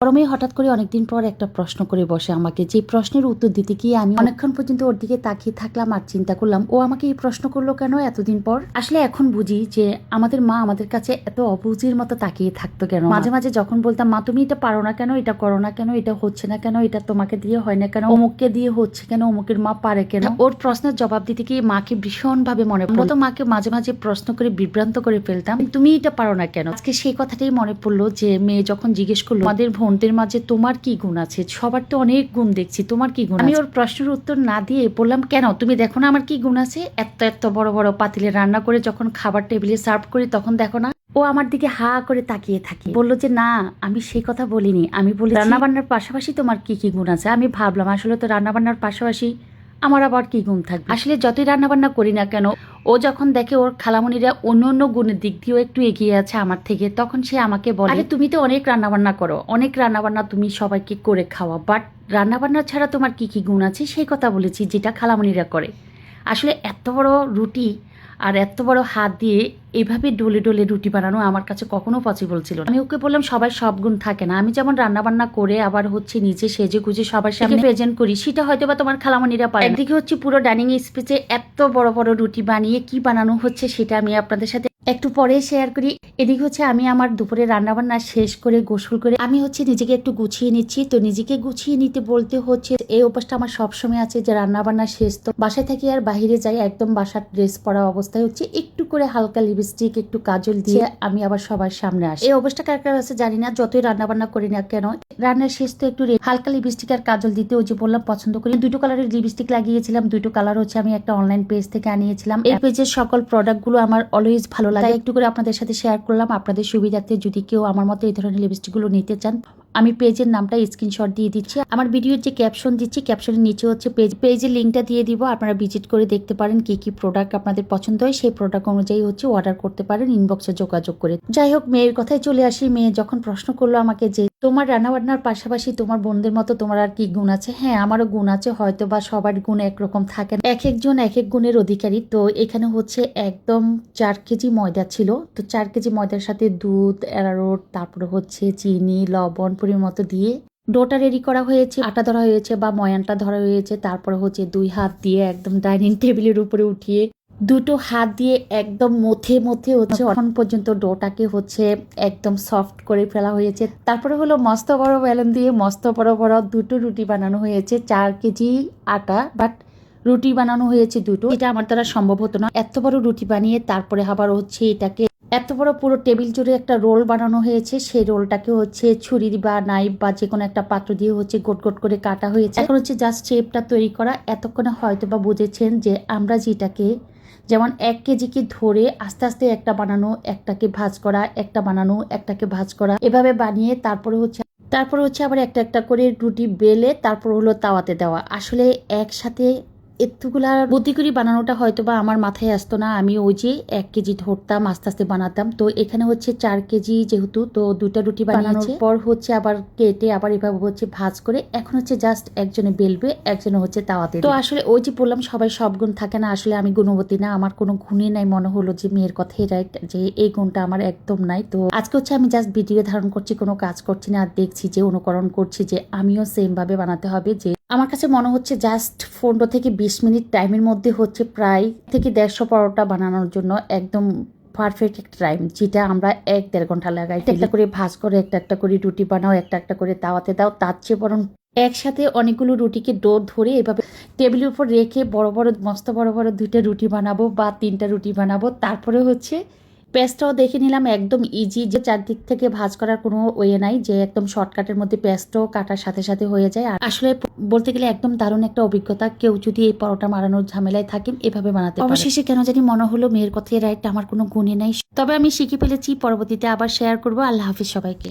গরমে হঠাৎ করে অনেকদিন পর একটা প্রশ্ন করে বসে আমাকে, যে প্রশ্নের উত্তর দিতে গিয়ে আমি অনেকক্ষণ পর্যন্ত ওর দিকে তাকিয়ে থাকলাম আর চিন্তা করলাম ও আমাকে এই প্রশ্ন করলো কেন এতদিন পর। আসলে এখন বুঝি যে আমাদের মা আমাদের কাছে এত অবুঝির মতো তাকিয়ে থাকতো কেন। মাঝে মাঝে যখন বলতাম মা তুমি এটা পারো না কেন, এটা করো না কেন, এটা হচ্ছে না কেন, এটা তোমাকে দিয়ে হয় না কেন, অমুককে দিয়ে হচ্ছে কেন, অমুকের মা পারে কেন, ওর প্রশ্নের জবাব দিতে গিয়ে মাকে ভীষণ ভাবে মনে পড়তো। মাকে মাঝে মাঝে প্রশ্ন করে বিভ্রান্ত করে ফেলতাম, তুমি এটা পারো না কেন। আজকে সেই কথাটাই মনে পড়লো যে মেয়ে যখন জিজ্ঞেস করলো আমাদের বোনদের মাঝে তোমার কি গুণ আছে, সবার তো অনেক গুণ দেখছি, তোমার কি গুণ। আমি ওর প্রশ্নের উত্তর না দিয়ে বললাম কেন তুমি দেখো না আমার কি গুণ আছে, এত এত বড় বড় পাতিলে রান্না করে যখন খাবার টেবিলে সার্ভ করি তখন দেখো না। ও আমার দিকে হা করে তাকিয়ে থাকে, বললো যে না আমি সেই কথা বলিনি, আমি বলি রান্না বান্নার পাশাপাশি তোমার কি কি গুণ আছে। আমি ভাবলাম আসলে তো রান্না বান্নার পাশাপাশি আমার আবার কি গুণ থাকবে। আসলে যতই রান্না বান্না করি না কেন, ও যখন দেখে ওর খালামণিরা অন্য অন্য গুণের দিক দিয়েও একটু এগিয়ে আছে আমার থেকে, তখন সে আমাকে বলে আরে তুমি তো অনেক রান্না বান্না করো, অনেক রান্না বান্না তুমি সবাইকে করে খাওয়া, বাট রান্না বান্না ছাড়া তোমার কি কি গুণ আছে সেই কথা বলেছি যেটা খালামণিরা করে। আসলে এত বড় রুটি আর এত বড় হাত দিয়ে এভাবে ডলে ডলে রুটি বানানো আমার কাছে কখনো পসিবল ছিল না। আমি ওকে বললাম সবাই সব গুণ থাকে না, আমি যেমন রান্না বান্না করে আবার হচ্ছে নিজে সেজে গুজে সবার সামনে প্রেজেন্ট করি, সেটা হয়তো বা তোমার খালামণিরা পারে। একদিকে হচ্ছে পুরো ডাইনিং স্পেসে এত বড় বড় রুটি বানিয়ে কি বানানো হচ্ছে সেটা আমি আপনাদের সাথে একটু পরে শেয়ার করি। এদিকে হচ্ছে আমি আমার দুপুরে রান্নাবান্না শেষ করে গোসল করে আমি হচ্ছে নিজেকে একটু গুছিয়ে নিচ্ছি। তো নিজেকে গুছিয়ে নিতে বলতে হচ্ছে এই অভ্যাসটা আমার সবসময় আছে যে রান্নাবান্না শেষ তো বাসায় থাকি আর বাহিরে যাই একদম বাসার ড্রেস পরা অবস্থায় হচ্ছে একটু করে হালকা লিপস্টিক একটু কাজল দিয়ে আমি আবার সবার সামনে আসি। এই অভ্যাসটা কার কার আছে জানি না, যতই রান্নাবান্না করি না কেন রান্নার শেষ তো একটু হালকা লিপস্টিক আর কাজল দিতে ওই যে বললাম পছন্দ করি। দুটো কালারের লিপস্টিক লাগিয়েছিলাম, দুটো কালার হচ্ছে আমি একটা অনলাইন পেজ থেকে আনিয়েছিলাম। এই পেজের সকল প্রোডাক্ট গুলো আমার অলওয়েজ ভালো লাগে, একটু করে আপনাদের সাথে শেয়ার করলাম আপনাদের সুবিধার্থে। যদি কেউ আমার মতো এই ধরনের লিপস্টিক গুলো নিতে চান আমি পেজের নামটা স্ক্রিনশট দিয়ে দিচ্ছি, আমার ভিডিওর যে ক্যাপশন দিচ্ছি ক্যাপশনের নিচে হচ্ছে পেজের লিঙ্কটা দিয়ে দিব, আপনারা ভিজিট করে দেখতে পারেন কি কি প্রোডাক্ট আপনাদের পছন্দ হয় সেই প্রোডাক্ট অনুযায়ী হচ্ছে অর্ডার করতে পারেন ইনবক্সে যোগাযোগ করে। যাই হোক মেয়ের কথায় চলে আসি। মেয়ে যখন প্রশ্ন করলো আমাকে যে তোমার রান্নাবান্নার পাশাপাশি তোমার বোনদের মতো তোমার আর কি গুণ আছে, হ্যাঁ আমারও গুণ আছে, হয়তো বা সবার গুণ একরকম থাকে না, এক একজন এক এক গুণের অধিকারী। তো এখানে হচ্ছে একদম 4 কেজি ময়দা ছিল, তো 4 কেজি ময়দার সাথে দুধ, অ্যারারুট, তারপরে হচ্ছে চিনি, লবণ পরিমাণ মতো দিয়ে ডোটা রেডি করা হয়েছে, আটা ধরা হয়েছে বা ময়ানটা ধরা হয়েছে। তারপরে হচ্ছে 2 হাত দিয়ে একদম ডাইনিং টেবিলের উপরে উঠিয়ে দুটো হাত দিয়ে একদম মথে মথে হচ্ছে এখন পর্যন্ত ডোটাকে হচ্ছে একদম সফট করে ফেলা হয়েছে। তারপরে হলো মস্ত বড় বেলুন দিয়ে মস্ত বড় বড় দুটো রুটি বানানো হয়েছে। 4 কেজি আটা বাট রুটি বানানো হয়েছে দুটো, এটা আমার দ্বারা সম্ভব হতো না এত বড় রুটি বানিয়ে। তারপরে আবার হচ্ছে এটাকে এত বড় পুরো টেবিল জুড়ে একটা রোল বানানো হয়েছে, সেই রোলটাকে হচ্ছে ছুরি বা নাইফ বা যে কোনো একটা পাত্র দিয়ে হচ্ছে গোট গোট করে কাটা হয়েছে। এখন হচ্ছে জাস্ট শেপটা তৈরি করা। এতক্ষণে হয়তো বা বুঝেছেন যে আমরা যেটাকে যেমন 1 কেজিকে ধরে আস্তে আস্তে একটা বানানো, একটাকে ভাঁজ করা, একটা বানানো, একটাকে ভাঁজ করা, এভাবে বানিয়ে তারপরে হচ্ছে আবার একটা একটা করে রুটি বেলে তারপর হলো তাওয়াতে দেওয়া। আসলে একসাথে এতগুলা বুদ্ধি করে বানানোটা হয়তো বা আমার মাথায় আসতো না। আমি ওই যে 1 কেজি ধরতাম আস্তে আস্তে বানাতাম। তো এখানে হচ্ছে 4 কেজি যেহেতু, তো 2টা রুটি বানানোর পর হচ্ছে আবার কেটে আবার এভাবে হচ্ছে ভাঁজ করে এখন হচ্ছে জাস্ট একজনে বেলবে, একজনে হচ্ছে তাওয়াতে। তো আসলে ওই যে বললাম সবাই সব গুণ থাকে না, আসলে আমি গুণবতী না, আমার কোনো গুণই নাই। মনে হলো যে মেয়ের কথাই রাইট যে এই গুণটা আমার একদম নাই। তো আজকে হচ্ছে আমি জাস্ট ভিডিও ধারণ করছি, কোনো কাজ করছি না, আর দেখছি যে অনুকরণ করছি যে আমিও সেম ভাবে বানাতে হবে। যে আমার কাছে মনে হচ্ছে জাস্ট 15 থেকে 20 মিনিট টাইমের মধ্যে হচ্ছে প্রায় থেকে 150 পরোটা বানানোর জন্য একদম পারফেক্ট একটা টাইম, যেটা আমরা 1-1.5 ঘন্টা লাগাই। একটা করে ভাঁজ করে একটা একটা করে রুটি বানাও, একটা একটা করে তাওয়াতে দাও, তার চেয়ে বরং একসাথে অনেকগুলো রুটিকে ডো ধরে এভাবে টেবিলের উপর রেখে বড় বড় মস্ত বড় বড় 2টা রুটি বানাবো বা 3টা রুটি বানাবো। তারপরে হচ্ছে পেস্টটাও দেখে নিলাম একদম ইজি, যে চারদিক থেকে ভাঁজ করার কোনো ওয়ে নাই, যে একদম শর্টকাটের মধ্যে পেস্টও কাটার সাথে সাথে হয়ে যায়। আর আসলে বলতে গেলে একদম দারুণ একটা অভিজ্ঞতা। কেউ যদি এই পরোটা মারানোর ঝামেলায় থাকেন এভাবে বানাতে পারেন। অবশেষে কেন জানি মনে হলো মেয়ের কথাই রাইট, আমার কোনো গুণই নাই, তবে আমি শিখে ফেলেছি, পরবর্তীতে আবার শেয়ার করবো। আল্লাহ হাফিজ সবাইকে।